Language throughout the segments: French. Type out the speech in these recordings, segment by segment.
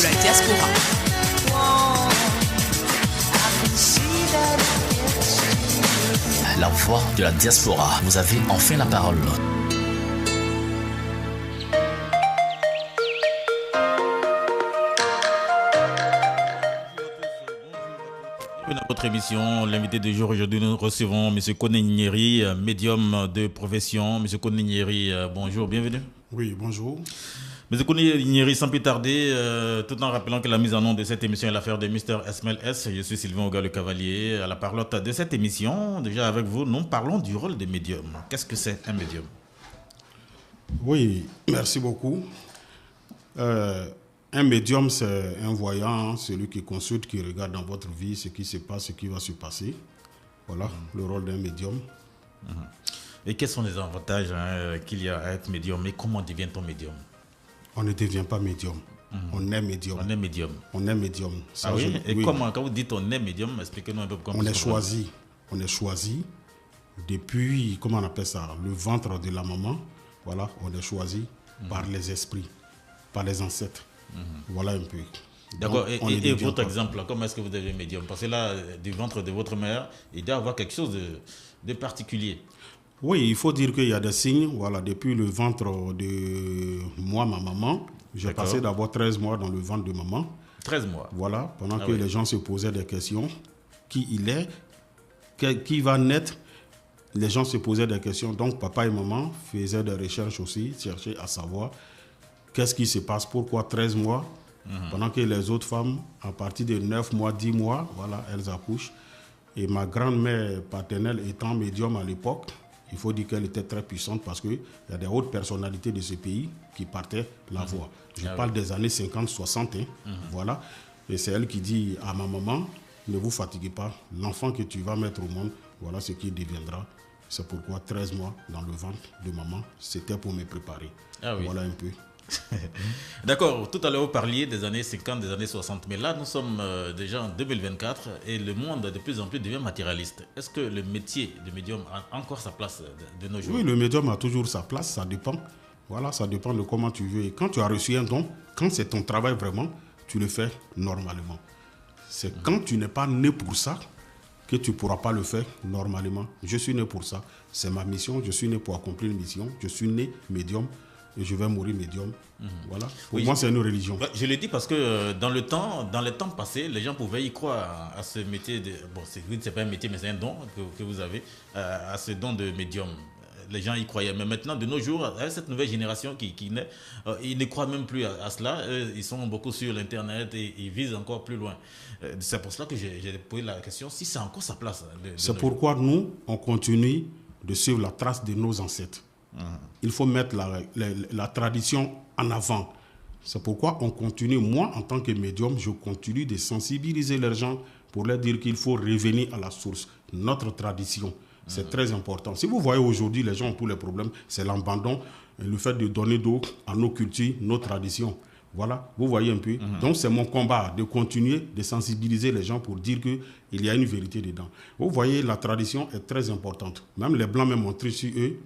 de la diaspora. La voix de la diaspora. Vous avez enfin la parole. Dans votre émission, l'invité du jour, aujourd'hui, nous recevons M. Koné Nyeri, médium de profession. M. Koné Nyeri, bonjour, bienvenue. Oui, bonjour. M. Koné Nyeri, sans plus tarder, tout en rappelant que la mise en onde de cette émission est l'affaire de Mr. Esmel S. Je suis Sylvain Oga, le cavalier, à la parlotte de cette émission. Déjà avec vous, nous parlons du rôle des médiums. Qu'est-ce que c'est un médium? Oui, merci beaucoup. Un médium, c'est un voyant, celui qui consulte, qui regarde dans votre vie ce qui se passe, ce qui va se passer. Voilà le rôle d'un médium. Et quels sont les avantages qu'il y a à être médium? Et comment devient-on médium? On ne devient pas médium. On est médium. On est médium. On est médium. Ça, Ah oui? Et oui. Comment, quand vous dites on est médium, expliquez-nous un peu comment on est choisi. On est choisi depuis, comment on appelle ça, le ventre de la maman. Voilà, on est choisi par les esprits, par les ancêtres. Voilà un peu. D'accord. Et votre exemple, comment est-ce que vous devenez médium? Parce que là, du ventre de votre mère, il doit y avoir quelque chose de particulier. Oui, il faut dire qu'il y a des signes. Voilà, depuis le ventre de moi, ma maman, j'ai passé d'abord 13 mois dans le ventre de maman. 13 mois. Voilà, pendant que les gens se posaient des questions. Qui il est? Qui va naître? Les gens se posaient des questions. Donc, papa et maman faisaient des recherches aussi, cherchaient à savoir qu'est-ce qui se passe, pourquoi 13 mois, pendant que les autres femmes, à partir de 9 mois, 10 mois, voilà, elles accouchent. Et ma grand-mère paternelle étant médium à l'époque, il faut dire qu'elle était très puissante parce qu'il y a des hautes personnalités de ce pays qui partaient la voix. Je parle des années 50, 60, voilà. Et c'est elle qui dit à ma maman, ne vous fatiguez pas, l'enfant que tu vas mettre au monde, voilà ce qu'il deviendra. C'est pourquoi 13 mois dans le ventre de maman, c'était pour me préparer. Voilà un peu. D'accord, tout à l'heure vous parliez des années 50, des années 60, mais là nous sommes déjà en 2024 et le monde de plus en plus devient matérialiste. Est-ce que le métier de médium a encore sa place de nos jours? Oui, le médium a toujours sa place, ça dépend. Voilà, ça dépend de comment tu veux. Et quand tu as reçu un don, quand c'est ton travail vraiment, tu le fais normalement. C'est quand tu n'es pas né pour ça que tu ne pourras pas le faire normalement. Je suis né pour ça, c'est ma mission, je suis né pour accomplir une mission, je suis né médium. Et je vais mourir médium. Voilà. Pour moi, c'est une religion. Je le dis parce que dans les temps passés, les gens pouvaient y croire à ce métier. Bon, c'est pas un métier, mais c'est un don que vous avez, à ce don de médium. Les gens y croyaient. Mais maintenant, de nos jours, avec cette nouvelle génération qui naît, ils ne croient même plus à cela. Ils sont beaucoup sur l'Internet et ils visent encore plus loin. C'est pour cela que j'ai posé la question si c'est encore sa place. C'est pourquoi nous, on continue de suivre la trace de nos ancêtres. Il faut mettre la tradition en avant. C'est pourquoi on continue, moi en tant que médium, je continue de sensibiliser les gens pour leur dire qu'il faut revenir à la source, notre tradition. C'est très important. Si vous voyez aujourd'hui, les gens ont tous les problèmes, c'est l'abandon, le fait de donner d'eau à nos cultures, nos traditions. Voilà, vous voyez un peu. Donc c'est mon combat de continuer de sensibiliser les gens pour dire qu'il y a une vérité dedans. Vous voyez, la tradition est très importante. Même les Blancs même ont triché sur eux.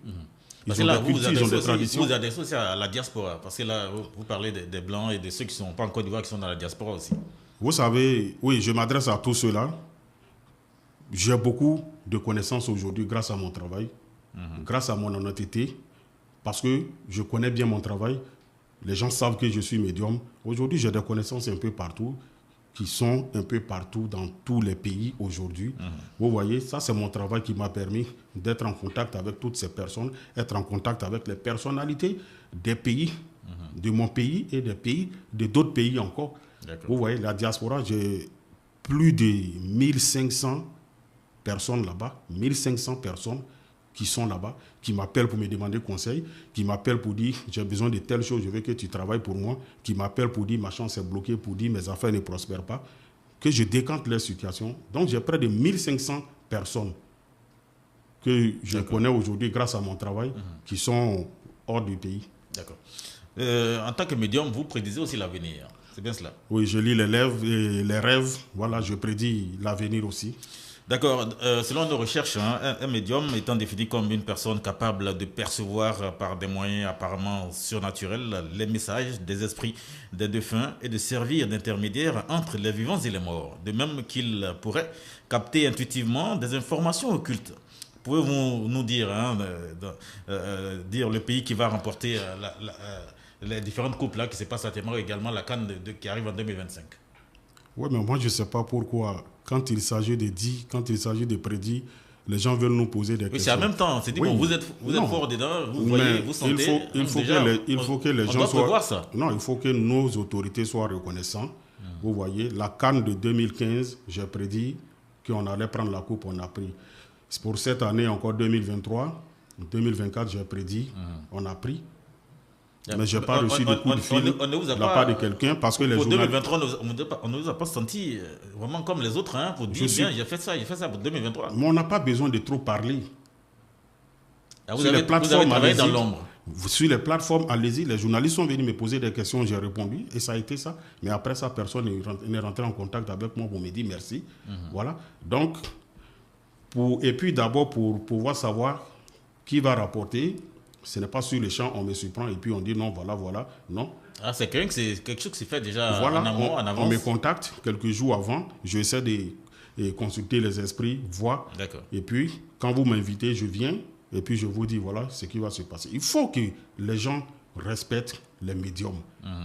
Parce que là, vous adressez aussi à la diaspora. Parce que là, vous parlez des Blancs et de ceux qui ne sont pas en Côte d'Ivoire, qui sont dans la diaspora aussi. Vous savez, oui, je m'adresse à tous ceux-là. J'ai beaucoup de connaissances aujourd'hui grâce à mon travail, grâce à mon honnêteté, parce que je connais bien mon travail. Les gens savent que je suis médium. Aujourd'hui, j'ai des connaissances un peu partout, qui sont un peu partout dans tous les pays aujourd'hui. Vous voyez, ça c'est mon travail qui m'a permis d'être en contact avec toutes ces personnes, être en contact avec les personnalités des pays, de mon pays et des pays, de d'autres pays encore. Vous voyez, la diaspora, j'ai plus de 1500 personnes là-bas, 1500 personnes qui sont là-bas, qui m'appellent pour me demander conseil, qui m'appellent pour dire j'ai besoin de telle chose, je veux que tu travailles pour moi, qui m'appellent pour dire ma chance est bloquée, pour dire mes affaires ne prospèrent pas, que je décante leur situation. Donc j'ai près de 1500 personnes que je connais aujourd'hui grâce à mon travail, qui sont hors du pays. D'accord. En tant que médium, vous prédisez aussi l'avenir, c'est bien cela? Oui, je lis les rêves, voilà, je prédis l'avenir aussi. D'accord. Selon nos recherches, hein, un médium étant défini comme une personne capable de percevoir par des moyens apparemment surnaturels les messages des esprits des défunts et de servir d'intermédiaire entre les vivants et les morts, de même qu'il pourrait capter intuitivement des informations occultes. Pouvez-vous nous dire, hein, dire le pays qui va remporter les différentes coupes là, qui se passent à Témara, également la CAN qui arrive en 2025? Oui, mais moi, je ne sais pas pourquoi, quand il s'agit de dire, quand il s'agit de prédire, les gens veulent nous poser des Oui, questions. c'est en même temps. C'est dit, Oui. bon, vous êtes fort dedans, vous voyez, vous sentez. Il faut que les on gens doit soient. prévoir ça. Non, il faut que nos autorités soient reconnaissants. Vous voyez, la CAN de 2015, j'ai prédit qu'on allait prendre la coupe, on a pris. C'est pour cette année, encore 2023, 2024, j'ai prédit, on a pris. Mais je n'ai pas reçu de coup de fil de la part de quelqu'un parce que les journalistes... Pour 2023, on ne nous a pas senti vraiment comme les autres, hein, pour dire, bien, j'ai fait ça pour 2023. Mais on n'a pas besoin de trop parler. Vous avez travaillé dans l'ombre. Sur les plateformes, allez-y, les journalistes sont venus me poser des questions, j'ai répondu et ça a été ça. Mais après ça, personne n'est rentré en contact avec moi pour me dire merci. Voilà. Donc, et puis d'abord, pour pouvoir savoir qui va rapporter, ce n'est pas sur les champs, on me surprend et puis on dit non, voilà, non. Ah, c'est quelque chose qui se fait déjà voilà, en amont, en avance. On me contacte quelques jours avant, j'essaie de consulter les esprits, voir. D'accord. Et puis, quand vous m'invitez, je viens et puis je vous dis voilà ce qui va se passer. Il faut que les gens respectent les médiums.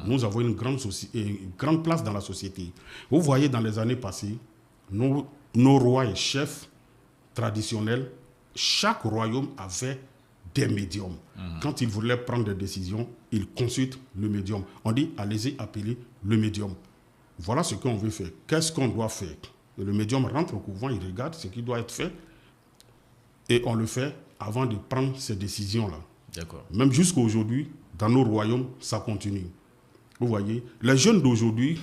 Nous avons une grande place dans la société. Vous voyez, dans les années passées, nos rois et chefs traditionnels, chaque royaume avait des médiums. Quand ils voulaient prendre des décisions, ils consultent le médium. On dit, allez-y, appelez le médium. Voilà ce qu'on veut faire. Qu'est-ce qu'on doit faire? Et le médium rentre au couvent, il regarde ce qui doit être fait et on le fait avant de prendre ces décisions-là. D'accord. Même jusqu'à aujourd'hui, dans nos royaumes, ça continue. Vous voyez, les jeunes d'aujourd'hui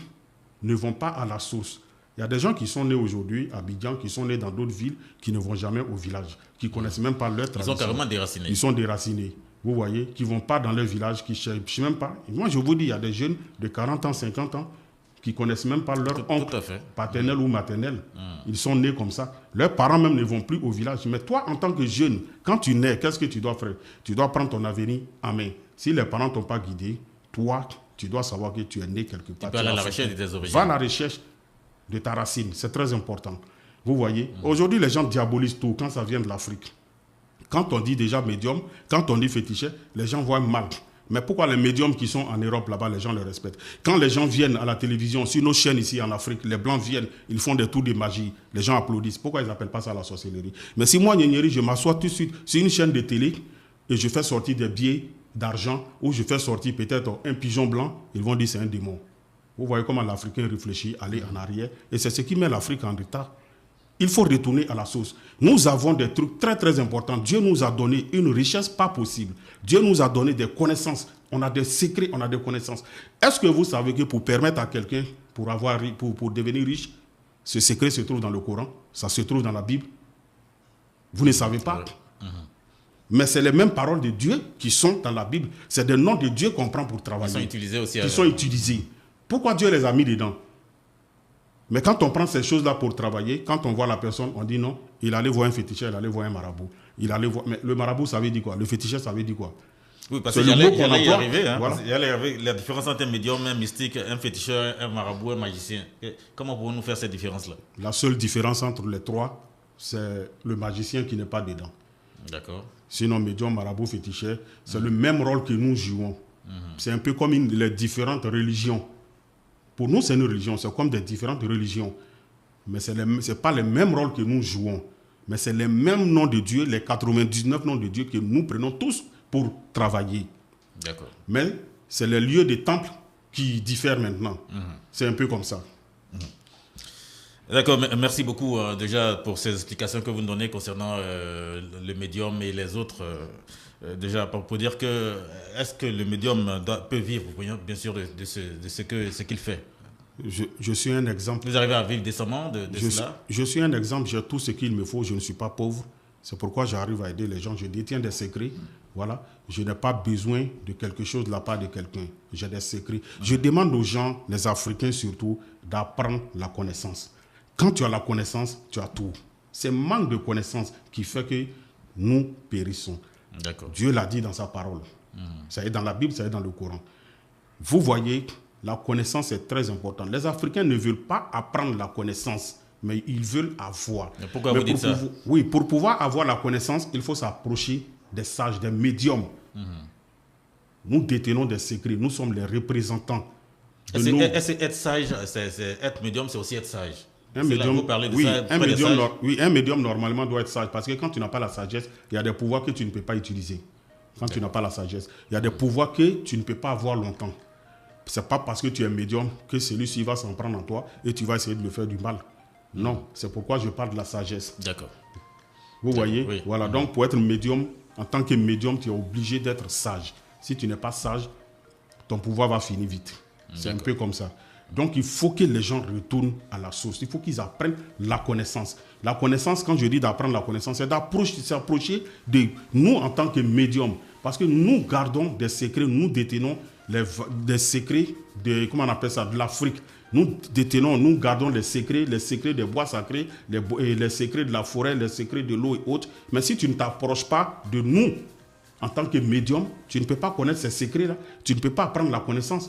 ne vont pas à la source. Il y a des gens qui sont nés aujourd'hui à Abidjan, qui sont nés dans d'autres villes, qui ne vont jamais au village, qui ne connaissent même pas leur tradition. Ils sont carrément déracinés. Ils sont déracinés. Vous voyez, qui ne vont pas dans leur village, qui ne cherchent même pas. Moi, je vous dis, il y a des jeunes de 40 ans, 50 ans, qui ne connaissent même pas leur oncle paternel ou maternel. Ils sont nés comme ça. Leurs parents même ne vont plus au village. Mais toi, en tant que jeune, quand tu nais, qu'est-ce que tu dois faire? Tu dois prendre ton avenir en main. Si les parents ne t'ont pas guidé, toi, tu dois savoir que tu es né quelque part. Tu peux aller à la recherche de tes origines. Va à la recherche de ta racine. C'est très important. Vous voyez, aujourd'hui, les gens diabolisent tout quand ça vient de l'Afrique. Quand on dit déjà médium, quand on dit fétichet, les gens voient mal. Mais pourquoi les médiums qui sont en Europe, là-bas, les gens les respectent? Quand les gens viennent à la télévision, sur nos chaînes ici en Afrique, les Blancs viennent, ils font des tours de magie, les gens applaudissent. Pourquoi ils n'appellent pas ça la sorcellerie? Mais si moi, Nyeri, je m'assois tout de suite sur une chaîne de télé et je fais sortir des billets d'argent ou je fais sortir peut-être un pigeon blanc, ils vont dire c'est un démon. Vous voyez comment l'Africain réfléchit, aller en arrière. Et c'est ce qui met l'Afrique en retard. Il faut retourner à la source. Nous avons des trucs très très importants. Dieu nous a donné une richesse pas possible. Dieu nous a donné des connaissances. On a des secrets, on a des connaissances. Est-ce que vous savez que pour permettre à quelqu'un, pour devenir riche, ce secret se trouve dans le Coran, ça se trouve dans la Bible? Vous ne savez pas. Mais c'est les mêmes paroles de Dieu qui sont dans la Bible. C'est des noms de Dieu qu'on prend pour travailler. Ils sont utilisés aussi. Ils sont utilisés. Pourquoi Dieu les a mis dedans? Mais quand on prend ces choses-là pour travailler, quand on voit la personne, on dit non, il allait voir un féticheur, il allait voir un marabout. Mais le marabout, ça veut dire quoi? Le féticheur, ça veut dire quoi? Oui, parce qu'il y allait y arriver. Hein, voilà. Il y allait arriver la différence entre un médium, un mystique, un féticheur, un marabout, un magicien. Comment pouvons-nous faire cette différence-là? La seule différence entre les trois, c'est le magicien qui n'est pas dedans. D'accord. Sinon, médium, marabout, féticheur, c'est le même rôle que nous jouons. C'est un peu comme les différentes religions. Pour nous, c'est une religion, c'est comme des différentes religions. Mais ce n'est pas les mêmes rôles que nous jouons. Mais c'est les mêmes noms de Dieu, les 99 noms de Dieu que nous prenons tous pour travailler. D'accord. Mais c'est les lieux des temples qui diffèrent maintenant. C'est un peu comme ça. D'accord, merci beaucoup déjà pour ces explications que vous nous donnez concernant le médium et les autres. Déjà, pour dire que, est-ce que le médium peut vivre, bien sûr, de ce qu'il fait? Je suis un exemple. Vous arrivez à vivre décemment de cela? Je suis un exemple, j'ai tout ce qu'il me faut, je ne suis pas pauvre. C'est pourquoi j'arrive à aider les gens, je détiens des secrets. Voilà, je n'ai pas besoin de quelque chose de la part de quelqu'un. J'ai des secrets. Je demande aux gens, les Africains surtout, d'apprendre la connaissance. Quand tu as la connaissance, tu as tout. C'est manque de connaissance qui fait que nous périssons. D'accord. Dieu l'a dit dans sa parole. Ça est dans la Bible, ça est dans le Coran. Vous voyez, la connaissance est très importante. Les Africains ne veulent pas apprendre la connaissance, mais ils veulent avoir. Mais pourquoi vous dites ça? Oui, pour pouvoir avoir la connaissance, il faut s'approcher des sages, des médiums. Nous détenons des secrets. Nous sommes les représentants de nos... Être sage, être médium, c'est aussi être sage. Un médium, vous parlez de oui, ça, un médium normalement doit être sage parce que quand tu n'as pas la sagesse, il y a des pouvoirs que tu ne peux pas utiliser. Quand tu n'as pas la sagesse, il y a des pouvoirs que tu ne peux pas avoir longtemps. Ce n'est pas parce que tu es médium que celui-ci va s'en prendre en toi et tu vas essayer de lui faire du mal. Non, c'est pourquoi je parle de la sagesse. D'accord. Vous voyez, oui. Voilà. Donc pour être médium, en tant que médium, tu es obligé d'être sage. Si tu n'es pas sage, ton pouvoir va finir vite. C'est un peu comme ça. Donc il faut que les gens retournent à la source. Il faut qu'ils apprennent la connaissance. La connaissance, quand je dis d'apprendre la connaissance, c'est s'approcher de nous en tant que médium. Parce que nous gardons des secrets, nous détenons des secrets de, comment on appelle ça, de l'Afrique. Nous gardons les secrets des bois sacrés, les secrets de la forêt, les secrets de l'eau et autres. Mais si tu ne t'approches pas de nous en tant que médium, tu ne peux pas connaître ces secrets-là. Tu ne peux pas apprendre la connaissance.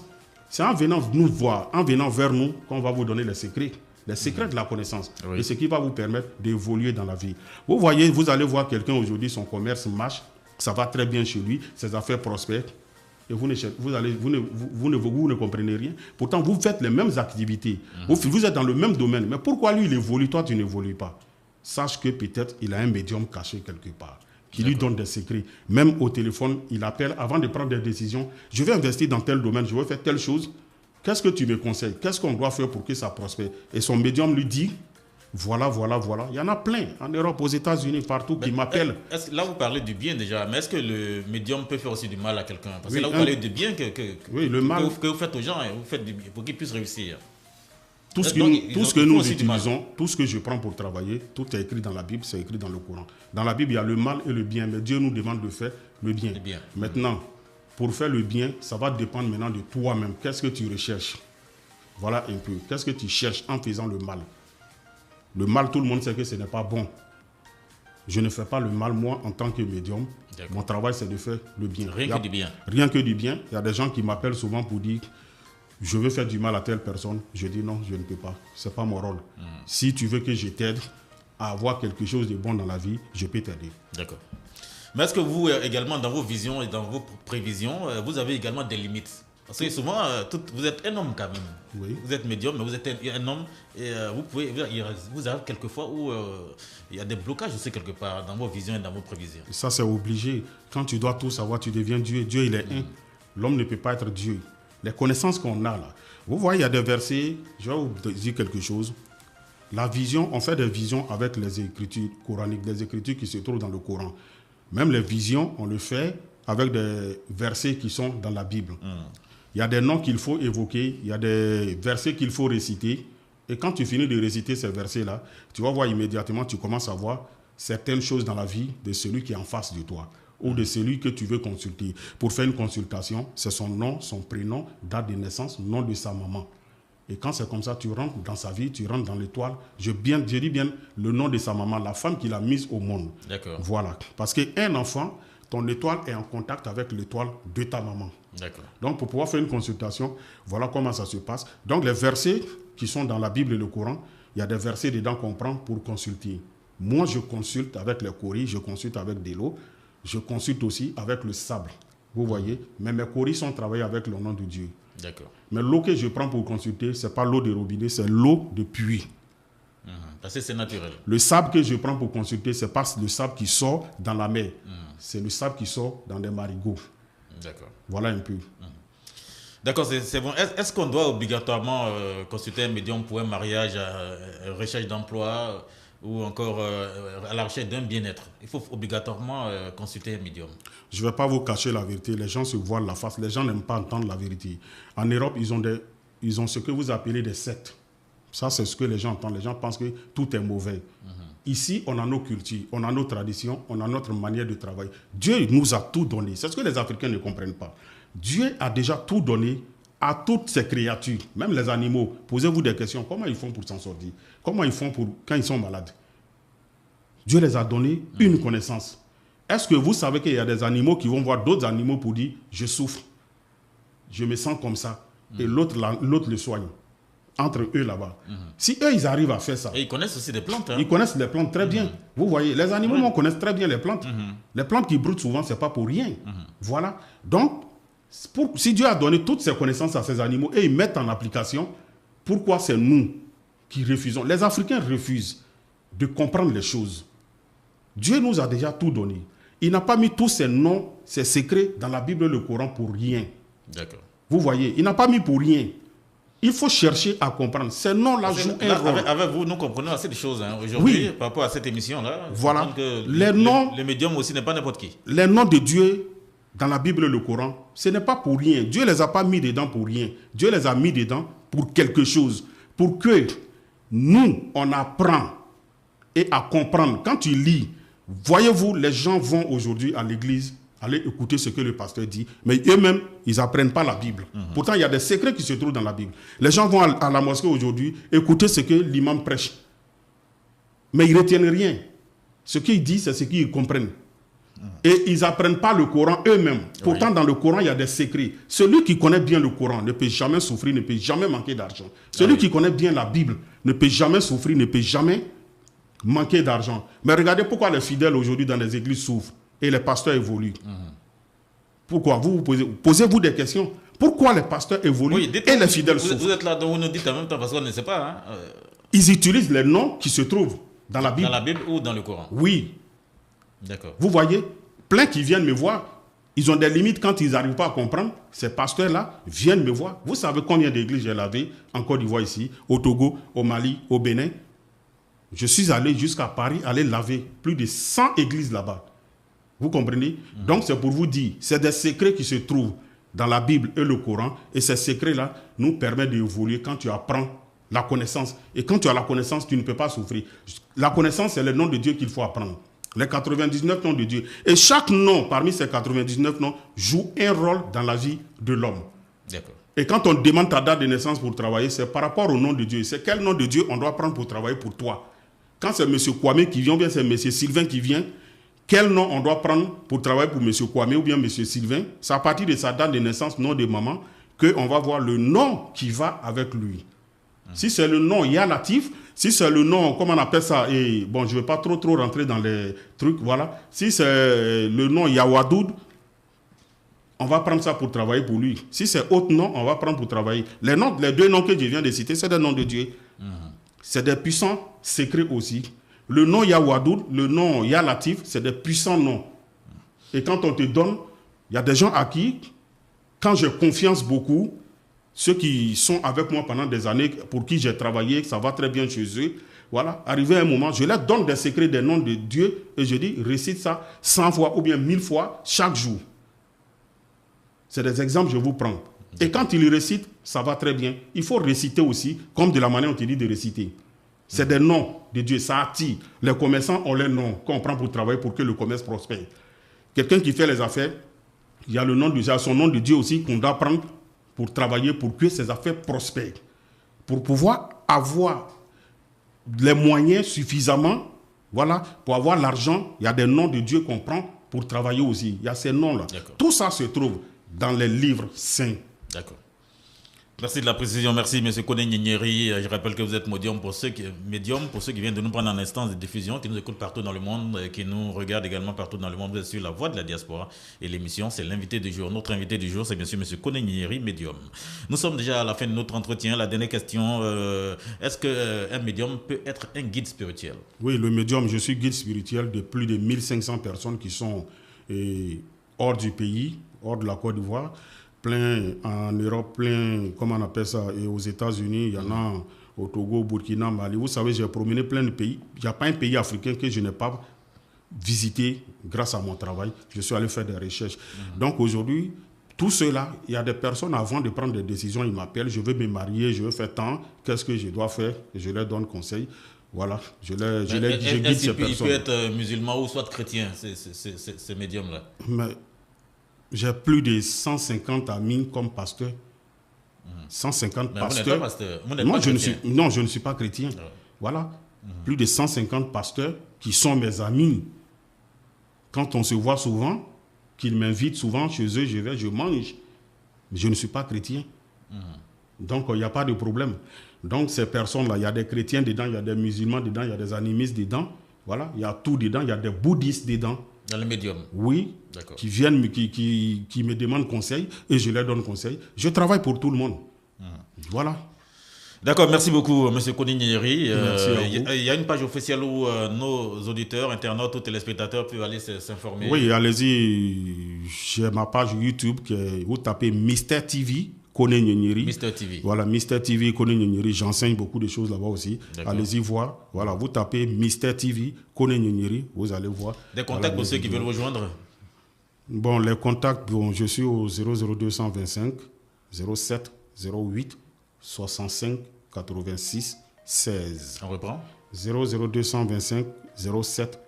C'est en venant nous voir, en venant vers nous, qu'on va vous donner les secrets de la connaissance. Oui. Et ce qui va vous permettre d'évoluer dans la vie. Vous voyez, vous allez voir quelqu'un aujourd'hui, son commerce marche, ça va très bien chez lui, ses affaires prospèrent. Et vous ne comprenez rien. Pourtant, vous faites les mêmes activités. Vous êtes dans le même domaine. Mais pourquoi lui, il évolue, toi, tu n'évolues pas? Sache que peut-être il a un médium caché quelque part qui lui donne des secrets. Même au téléphone, il appelle avant de prendre des décisions. Je vais investir dans tel domaine, je vais faire telle chose. Qu'est-ce que tu me conseilles? Qu'est-ce qu'on doit faire pour que ça prospère? Et son médium lui dit, voilà. Il y en a plein en Europe, aux États-Unis, partout, qui m'appellent. Là, vous parlez du bien déjà, mais est-ce que le médium peut faire aussi du mal à quelqu'un? Parce que là, vous parlez du bien que vous faites aux gens, et vous faites du bien pour qu'ils puissent réussir. Tout ce que nous utilisons, tout ce que je prends pour travailler, tout est écrit dans la Bible, c'est écrit dans le Coran. Dans la Bible, il y a le mal et le bien, mais Dieu nous demande de faire le bien. Maintenant, pour faire le bien, ça va dépendre maintenant de toi-même. Qu'est-ce que tu recherches? Voilà un peu. Qu'est-ce que tu cherches en faisant le mal? Le mal, tout le monde sait que ce n'est pas bon. Je ne fais pas le mal, moi, en tant que médium. Mon travail, c'est de faire le bien. Rien que du bien. Rien que du bien. Il y a des gens qui m'appellent souvent pour dire je veux faire du mal à telle personne. Je dis non, je ne peux pas. Ce n'est pas mon rôle. Si tu veux que je t'aide à avoir quelque chose de bon dans la vie, je peux t'aider. D'accord. Mais est-ce que vous, également, dans vos visions et dans vos prévisions, vous avez également des limites? Parce que souvent, vous êtes un homme quand même. Oui. Vous êtes médium, mais vous êtes un homme. Et vous avez quelques fois où il y a des blocages aussi quelque part dans vos visions et dans vos prévisions. Ça, c'est obligé. Quand tu dois tout savoir, tu deviens Dieu. Dieu, il est un. L'homme ne peut pas être Dieu. Les connaissances qu'on a là. Vous voyez, il y a des versets, je vais vous dire quelque chose. La vision, on fait des visions avec les écritures coraniques, des écritures qui se trouvent dans le Coran. Même les visions, on le fait avec des versets qui sont dans la Bible. Il y a des noms qu'il faut évoquer, il y a des versets qu'il faut réciter. Et quand tu finis de réciter ces versets-là, tu vas voir immédiatement, tu commences à voir certaines choses dans la vie de celui qui est en face de toi ou de celui que tu veux consulter. Pour faire une consultation, c'est son nom, son prénom, date de naissance, nom de sa maman. Et quand c'est comme ça, tu rentres dans sa vie, tu rentres dans l'étoile. Je dis bien le nom de sa maman, la femme qu'il a mise au monde. D'accord. Voilà. Parce qu'un enfant, ton étoile est en contact avec l'étoile de ta maman. D'accord. Donc, pour pouvoir faire une consultation, voilà comment ça se passe. Donc, les versets qui sont dans la Bible et le Coran, il y a des versets dedans qu'on prend pour consulter. Moi, je consulte avec les coris, je consulte avec de l'eau, je consulte aussi avec le sable. Vous voyez? Mais mes coris sont travaillés avec le nom de Dieu. D'accord. Mais l'eau que je prends pour consulter, ce n'est pas l'eau de robinet, c'est l'eau de puits. Parce que c'est naturel. Le sable que je prends pour consulter, ce n'est pas le sable qui sort dans la mer. C'est le sable qui sort dans des marigots. D'accord. Voilà un peu. D'accord, c'est bon. Est-ce qu'on doit obligatoirement consulter un médium pour un mariage, recherche d'emploi ou encore à la recherche d'un bien-être? Il faut obligatoirement consulter un médium. Je ne vais pas vous cacher la vérité. Les gens se voilent la face. Les gens n'aiment pas entendre la vérité. En Europe, ils ont ce que vous appelez des sectes. Ça, c'est ce que les gens entendent. Les gens pensent que tout est mauvais. Ici, on a nos cultures, on a nos traditions, on a notre manière de travailler. Dieu nous a tout donné. C'est ce que les Africains ne comprennent pas. Dieu a déjà tout donné à toutes ces créatures, même les animaux. Posez-vous des questions. Comment ils font pour s'en sortir? Comment ils font quand ils sont malades? Dieu les a donné une connaissance. Est-ce que vous savez qu'il y a des animaux qui vont voir d'autres animaux pour dire « je souffre, je me sens comme ça » et l'autre le soigne entre eux là-bas. Si eux, ils arrivent à faire ça. Et ils connaissent aussi des plantes. Hein. Ils connaissent les plantes très bien. Vous voyez, les animaux connaissent très bien les plantes. Les plantes qui broutent souvent, ce n'est pas pour rien. Voilà. Donc, si Dieu a donné toutes ces connaissances à ces animaux et ils mettent en application, pourquoi c'est nous qui refusons? Les Africains refusent de comprendre les choses. Dieu nous a déjà tout donné. Il n'a pas mis tous ces noms, ces secrets dans la Bible et le Coran pour rien. D'accord. Vous voyez, il n'a pas mis pour rien. Il faut chercher à comprendre. Ces noms-là jouent un rôle. Avec vous, nous comprenons assez de choses aujourd'hui par rapport à cette émission-là. Voilà. Le médium aussi n'est pas n'importe qui. Les noms de Dieu dans la Bible et le Coran, ce n'est pas pour rien. Dieu ne les a pas mis dedans pour rien. Dieu les a mis dedans pour quelque chose. Pour que nous, on apprend et à comprendre. Quand tu lis, voyez-vous, les gens vont aujourd'hui à l'église aller écouter ce que le pasteur dit, mais eux-mêmes, ils n'apprennent pas la Bible. Pourtant, il y a des secrets qui se trouvent dans la Bible. Les gens vont à la mosquée aujourd'hui écouter ce que l'imam prêche. Mais ils ne retiennent rien. Ce qu'il dit, c'est ce qu'ils comprennent. Et ils n'apprennent pas le Coran eux-mêmes. Pourtant, dans le Coran, il y a des secrets. Celui qui connaît bien le Coran ne peut jamais souffrir, ne peut jamais manquer d'argent. Celui qui connaît bien la Bible ne peut jamais souffrir, ne peut jamais manquer d'argent. Mais regardez pourquoi les fidèles aujourd'hui dans les églises souffrent et les pasteurs évoluent. Pourquoi? Posez-vous des questions. Pourquoi les pasteurs évoluent et les fidèles souffrent? Vous êtes là, donc vous nous dites en même temps parce qu'on ne sait pas. Hein. Ils utilisent les noms qui se trouvent dans la Bible. Dans la Bible ou dans le Coran? Oui. D'accord. Vous voyez, plein qui viennent me voir, ils ont des limites quand ils n'arrivent pas à comprendre. Ces pasteurs-là viennent me voir. Vous savez combien d'églises j'ai lavé en Côte d'Ivoire ici, au Togo, au Mali, au Bénin. Je suis allé jusqu'à Paris, aller laver plus de 100 églises là-bas. Vous comprenez? Donc c'est pour vous dire, c'est des secrets qui se trouvent dans la Bible et le Coran. Et ces secrets-là nous permettent d'évoluer quand tu apprends la connaissance. Et quand tu as la connaissance, tu ne peux pas souffrir. La connaissance, c'est le nom de Dieu qu'il faut apprendre. Les 99 noms de Dieu. Et chaque nom parmi ces 99 noms joue un rôle dans la vie de l'homme. D'accord. Et quand on demande ta date de naissance pour travailler, c'est par rapport au nom de Dieu. C'est quel nom de Dieu on doit prendre pour travailler pour toi. Quand c'est M. Kwame qui vient, ou bien c'est M. Sylvain qui vient, quel nom on doit prendre pour travailler pour M. Kwame ou bien M. Sylvain? C'est à partir de sa date de naissance, nom de maman, qu'on va voir le nom qui va avec lui. Si c'est le nom Yalatif, si c'est le nom, comment on appelle ça, et bon, je ne vais pas trop rentrer dans les trucs, voilà. Si c'est le nom Yawadoud, on va prendre ça pour travailler pour lui. Si c'est autre nom, on va prendre pour travailler. Les deux noms que je viens de citer, c'est des noms de Dieu. C'est des puissants secrets aussi. Le nom Yawadoud, le nom Yalatif, c'est des puissants noms. Et quand on te donne, il y a des gens à qui, quand j'ai confiance beaucoup, ceux qui sont avec moi pendant des années, pour qui j'ai travaillé, ça va très bien chez eux, voilà, arrivé à un moment, je leur donne des secrets, des noms de Dieu, et je dis, récite ça 100 fois ou bien 1000 fois chaque jour. C'est des exemples, je vous prends. Et quand ils récitent, ça va très bien. Il faut réciter aussi, comme de la manière dont on te dit de réciter. C'est des noms de Dieu, ça attire. Les commerçants ont leurs noms qu'on prend pour travailler pour que le commerce prospère. Quelqu'un qui fait les affaires, il y a le nom de Dieu, son nom de Dieu aussi qu'on doit prendre pour travailler pour que ses affaires prospèrent. Pour pouvoir avoir les moyens suffisamment, voilà, pour avoir l'argent, il y a des noms de Dieu qu'on prend pour travailler aussi. Il y a ces noms-là. Tout ça se trouve dans les livres saints. D'accord. Merci de la précision. Merci, M. Koné Nyeri. Je rappelle que vous êtes médium pour ceux qui viennent de nous prendre en instance de diffusion, qui nous écoutent partout dans le monde, qui nous regardent également partout dans le monde. Vous êtes sur la voie de la diaspora. Et l'émission, c'est l'invité du jour. Notre invité du jour, c'est bien sûr M. Koné Nyeri, médium. Nous sommes déjà à la fin de notre entretien. La dernière question, est-ce qu'un médium peut être un guide spirituel? Oui, le médium, je suis guide spirituel de plus de 1500 personnes qui sont hors du pays, hors de la Côte d'Ivoire. Plein en Europe, plein, comment on appelle ça, et aux États-Unis, il y en a au Togo, Burkina, Mali. Vous savez, j'ai promené plein de pays. Il n'y a pas un pays africain que je n'ai pas visité grâce à mon travail. Je suis allé faire des recherches. Donc aujourd'hui, tout cela, il y a des personnes, avant de prendre des décisions, ils m'appellent, je veux me marier, je veux faire tant, qu'est-ce que je dois faire? Et je leur donne conseil. Voilà, je guide ces personnes. Il peut être musulman ou soit chrétien, ces médiums-là. Mais j'ai plus de 150 amis comme pasteur. 150 pasteurs. Vous n'êtes pas pasteur. Non, je ne suis pas chrétien. Voilà. Plus de 150 pasteurs qui sont mes amis. Quand on se voit souvent, qu'ils m'invitent souvent chez eux, je vais, je mange. Je ne suis pas chrétien. Donc, il n'y a pas de problème. Donc, ces personnes-là, il y a des chrétiens dedans, il y a des musulmans dedans, il y a des animistes dedans. Voilà, il y a tout dedans, il y a des bouddhistes dedans. Dans le médium. Oui, qui viennent, qui me demandent conseil et je leur donne conseil. Je travaille pour tout le monde. Voilà. D'accord, merci beaucoup, M. Kony Nyeri. Il y a une page officielle où nos auditeurs, internautes ou téléspectateurs peuvent aller s'informer. Oui, allez-y. J'ai ma page YouTube, vous tapez Mister TV Kony Nyeri. Mister TV. Voilà, Mister TV Kony Nyeri. J'enseigne beaucoup de choses là-bas aussi. Allez-y voir. Voilà, vous tapez Mister TV Kony Nyeri. Vous allez voir. Des contacts pour ceux qui veulent rejoindre? Bon, les contacts, bon, je suis au 00225 07 08 65 86 16. On reprend? 00225 07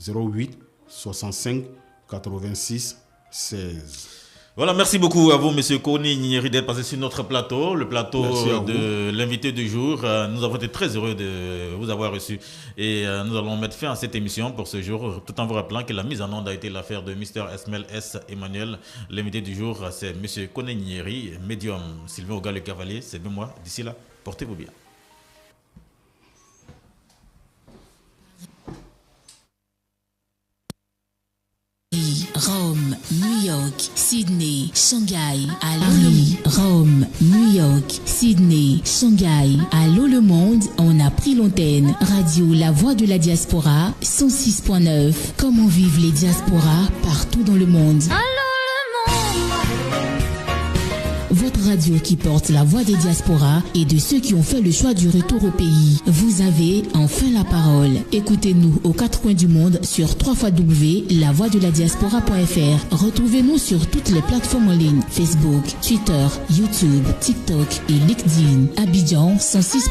08 65 86 16. Voilà, merci beaucoup à vous, M. Kony Nyeri, d'être passé sur notre plateau, le plateau de l'invité du jour. Nous avons été très heureux de vous avoir reçu. Et nous allons mettre fin à cette émission pour ce jour, tout en vous rappelant que la mise en onde a été l'affaire de Mr. Esmel S. Emmanuel. L'invité du jour, c'est M. Kony Nyeri, médium. Sylvain Oga le Cavalier, c'est bien moi. D'ici là, portez-vous bien. Rome, New York, Sydney, Shanghai, Paris, Rome, New York, Sydney, Shanghai. Allô le monde, on a pris l'antenne. Radio La Voix de la Diaspora, 106.9. Comment vivent les diasporas partout dans le monde. Votre radio qui porte la voix des diasporas et de ceux qui ont fait le choix du retour au pays. Vous avez enfin la parole. Écoutez-nous aux quatre coins du monde sur www.lavoixdeladiaspora.fr. Retrouvez-nous sur toutes les plateformes en ligne: Facebook, Twitter, YouTube, TikTok et LinkedIn. Abidjan 106.